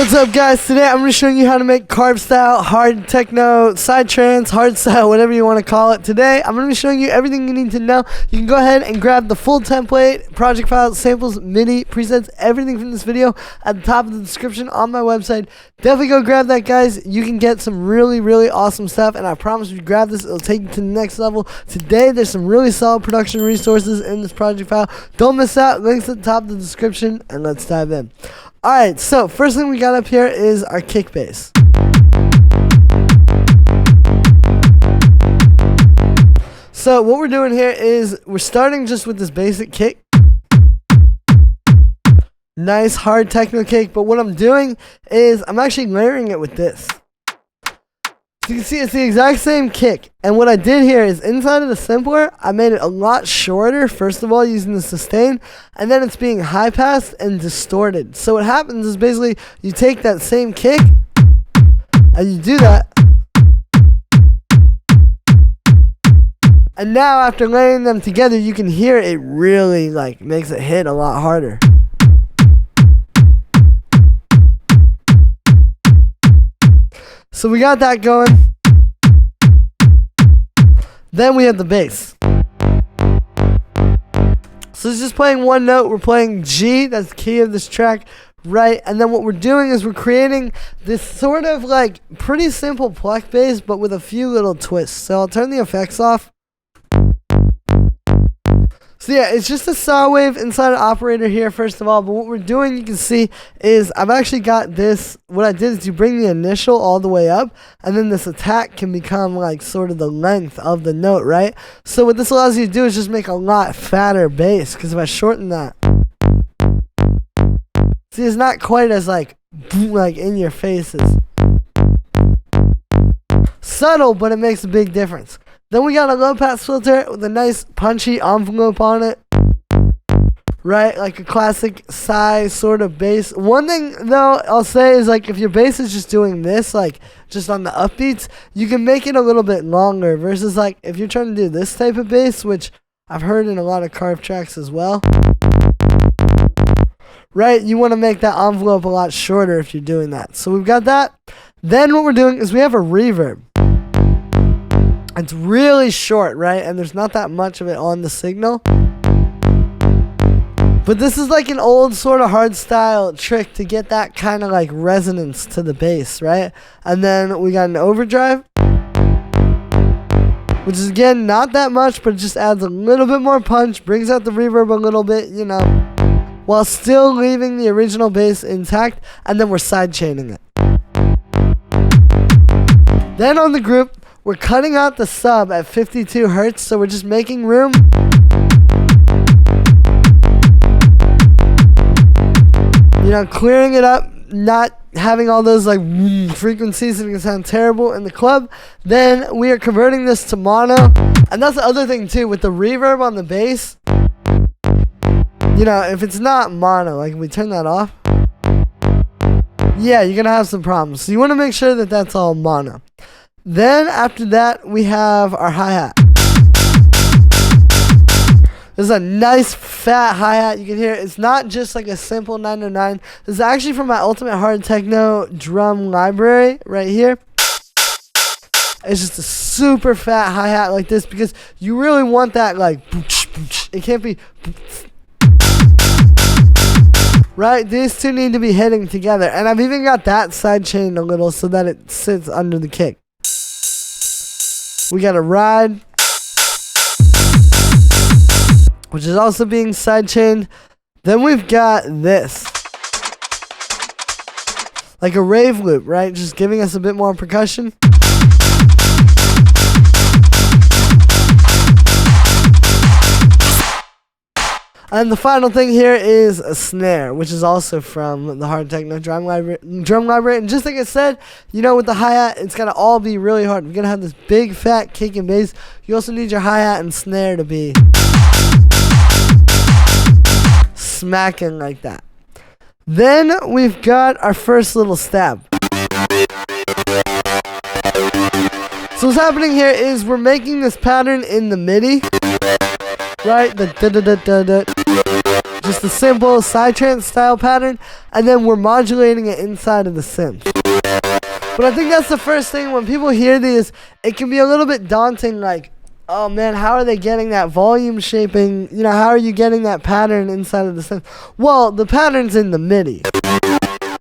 What's up, guys? Today I'm going to show you how to make CARV style, hard techno, psytrance, hardstyle, whatever you want to call it. Today I'm going to be showing you everything you need to know. You can go ahead and grab the full template, project files, samples, MIDI, presets, everything from this video at the top of the description on my website. Definitely go grab that, guys. You can get some really, really awesome stuff, and I promise if you grab this, it'll take you to the next level. Today there's some really solid production resources in this project file. Don't miss out. Links at the top of the description, and let's dive in. Alright, so first thing we got up here is our kick bass. So what we're doing here is we're starting just with this basic kick. Nice hard techno kick, but what I'm doing is I'm actually layering it with this. So you can see it's the exact same kick, and what I did here is inside of the sampler I made it a lot shorter, first of all using the sustain, and then it's being high passed and distorted. So what happens is basically you take that same kick and you do that, and now after layering them together you can hear it really like makes it hit a lot harder. So we got that going. Then we have the bass. So it's just playing one note. We're playing G, that's the key of this track, right? And then what we're doing is we're creating this sort of like pretty simple pluck bass, but with a few little twists. So I'll turn the effects off. So yeah, it's just a saw wave inside an operator here, first of all. But what we're doing, you can see, is I've actually got this. What I did is you bring the initial all the way up, and then this attack can become like sort of the length of the note, right? So what this allows you to do is just make a lot fatter bass, because if I shorten that, see, it's not quite as like in your faces. Subtle, but it makes a big difference. Then we got a low pass filter with a nice punchy envelope on it, right? Like a classic Psy sort of bass. One thing though I'll say is like if your bass is just doing this, like just on the upbeats, you can make it a little bit longer versus like if you're trying to do this type of bass, which I've heard in a lot of CARV tracks as well, right? You want to make that envelope a lot shorter if you're doing that. So we've got that. Then what we're doing is we have a reverb. It's really short, right? And there's not that much of it on the signal. But this is like an old sort of hardstyle trick to get that kind of like resonance to the bass, right? And then we got an overdrive, which is again not that much, but it just adds a little bit more punch, brings out the reverb a little bit, you know, while still leaving the original bass intact. And then we're sidechaining it. Then on the group, we're cutting out the sub at 52 Hertz, so we're just making room. You know, clearing it up, not having all those like frequencies that can sound terrible in the club. Then we are converting this to mono. And that's the other thing too, with the reverb on the bass. You know, if it's not mono, like if we turn that off, yeah, you're gonna have some problems. So you want to make sure that that's all mono. Then after that, we have our hi-hat. This is a nice fat hi-hat. You can hear it. It's not just like a simple 909. This is actually from my Ultimate Hard Techno drum library right here. It's just a super fat hi-hat like this because you really want that like, it can't be, right? These two need to be hitting together. And I've even got that sidechained a little so that it sits under the kick. We got a ride, which is also being sidechained. Then we've got this, like a rave loop, right? Just giving us a bit more percussion. And the final thing here is a snare, which is also from the Hard Techno drum library. And just like I said, you know, with the hi-hat, it's going to all be really hard. We're going to have this big, fat kick and bass. You also need your hi-hat and snare to be smacking like that. Then we've got our first little stab. So what's happening here is we're making this pattern in the MIDI. Right? The da da da da da. Just a simple sidetrance style pattern, and then we're modulating it inside of the synth. But I think that's the first thing when people hear these, it can be a little bit daunting, like, oh man, how are they getting that volume shaping? You know, how are you getting that pattern inside of the synth? Well, the pattern's in the MIDI.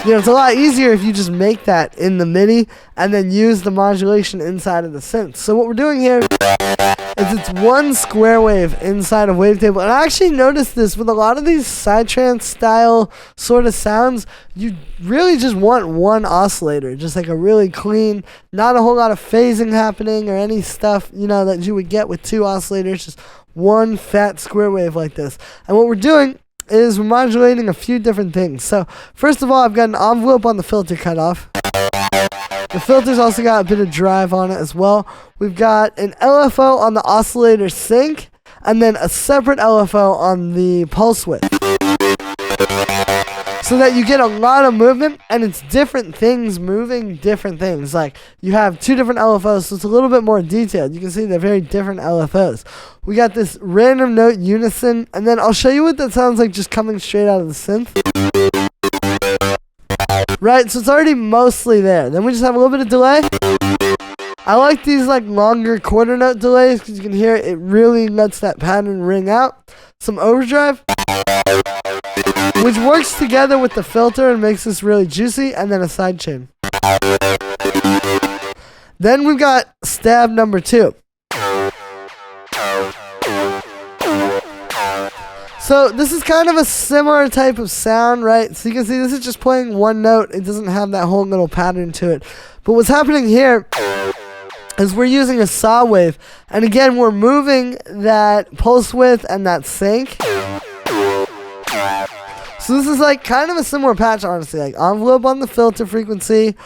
You know, it's a lot easier if you just make that in the MIDI and then use the modulation inside of the synth. So what we're doing here is it's one square wave inside of wavetable. And I actually noticed this with a lot of these sidetrance style sort of sounds. You really just want one oscillator, just like a really clean, not a whole lot of phasing happening or any stuff, you know, that you would get with two oscillators, just one fat square wave like this. And what we're doing is we're modulating a few different things. So first of all, I've got an envelope on the filter cut off. The filter's also got a bit of drive on it as well. We've got an LFO on the oscillator sync, and then a separate LFO on the pulse width. So that you get a lot of movement, and it's different things moving different things. Like, you have two different LFOs, so it's a little bit more detailed. You can see they're very different LFOs. We got this random note unison, and then I'll show you what that sounds like just coming straight out of the synth. Right, so it's already mostly there. Then we just have a little bit of delay. I like these like longer quarter note delays because you can hear it really lets that pattern ring out. Some overdrive, which works together with the filter and makes this really juicy, and then a sidechain. Then we've got stab number 2. So this is kind of a similar type of sound, right? So you can see this is just playing one note. It doesn't have that whole little pattern to it. But what's happening here is we're using a saw wave. And again, we're moving that pulse width and that sync. So this is like kind of a similar patch, honestly. Like envelope on the filter frequency,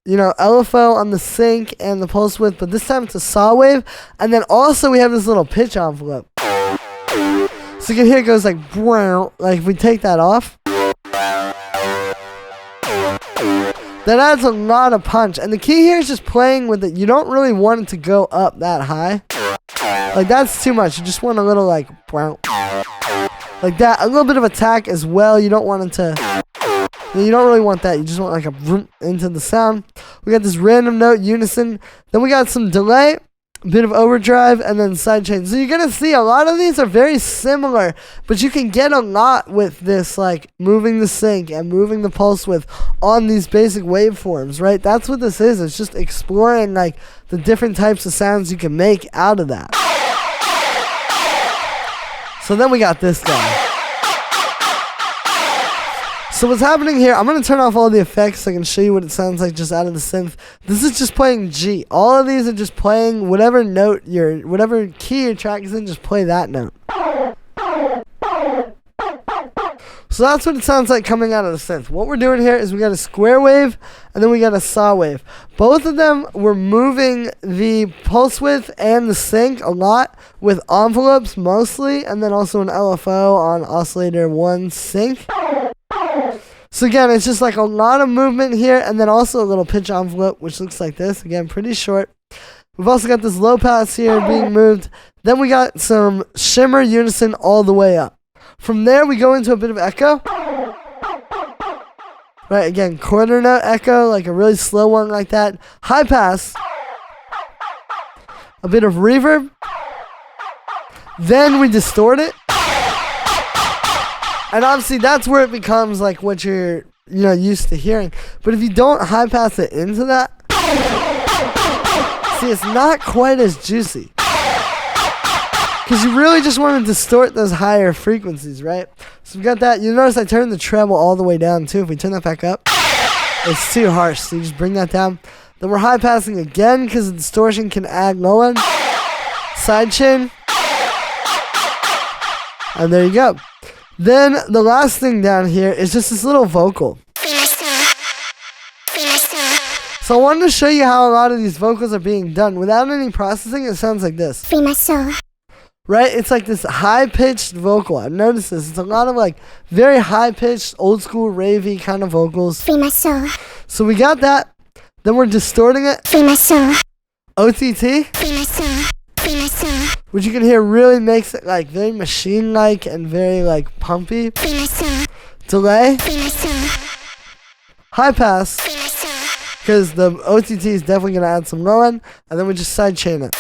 you know, LFO on the sync and the pulse width. But this time it's a saw wave. And then also we have this little pitch envelope. So you can hear it goes like if we take that off, that adds a lot of punch. And the key here is just playing with it. You don't really want it to go up that high. Like that's too much. You just want a little like that. A little bit of attack as well. You don't want it to, you don't really want that. You just want like a vroom into the sound. We got this random note unison. Then we got some delay, a bit of overdrive, and then sidechain. So you're going to see a lot of these are very similar, but you can get a lot with this, like moving the sync and moving the pulse width on these basic waveforms, right? That's what this is. It's just exploring like the different types of sounds you can make out of that. So then we got this guy. So what's happening here, I'm going to turn off all the effects so I can show you what it sounds like just out of the synth. This is just playing G. All of these are just playing whatever note whatever key your track is in, just play that note. So that's what it sounds like coming out of the synth. What we're doing here is we got a square wave and then we got a saw wave. Both of them, we're moving the pulse width and the sync a lot with envelopes mostly, and then also an LFO on oscillator 1 sync. So again, it's just like a lot of movement here, and then also a little pitch envelope, which looks like this. Again, pretty short. We've also got this low pass here being moved. Then we got some shimmer unison all the way up. From there, we go into a bit of echo. Right, again, quarter note echo, like a really slow one like that. High pass. A bit of reverb. Then we distort it. And obviously that's where it becomes like what you're, used to hearing. But if you don't high pass it into that, see, it's not quite as juicy. Because you really just want to distort those higher frequencies, right? So we got that. You notice I turned the treble all the way down too. If we turn that back up, it's too harsh. So you just bring that down. Then we're high passing again because the distortion can add low end. Sidechain. And there you go. Then the last thing down here is just this little vocal. So I wanted to show you how a lot of these vocals are being done. Without any processing, it sounds like this. Free my soul. Right? It's like this high-pitched vocal. I've noticed this. It's a lot of like very high-pitched, old-school, ravey kind of vocals. Free my soul. So we got that. Then we're distorting it. Free my soul. OTT. Free my soul. which you can hear really makes it like very machine-like and very like pumpy. Delay. High pass, because the OTT is definitely going to add some low end, and then we just sidechain it.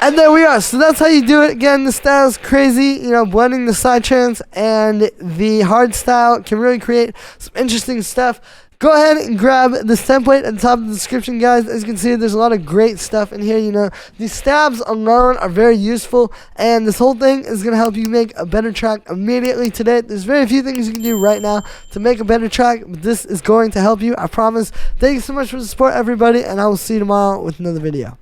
And there we are. So that's how you do it. Again, the style's crazy. You know, blending the sidechains and the hard style can really create some interesting stuff. Go ahead and grab this template at the top of the description, guys. As you can see, there's a lot of great stuff in here. You know, these stabs alone are very useful, and this whole thing is going to help you make a better track immediately today. There's very few things you can do right now to make a better track, but this is going to help you, I promise. Thank you so much for the support, everybody, and I will see you tomorrow with another video.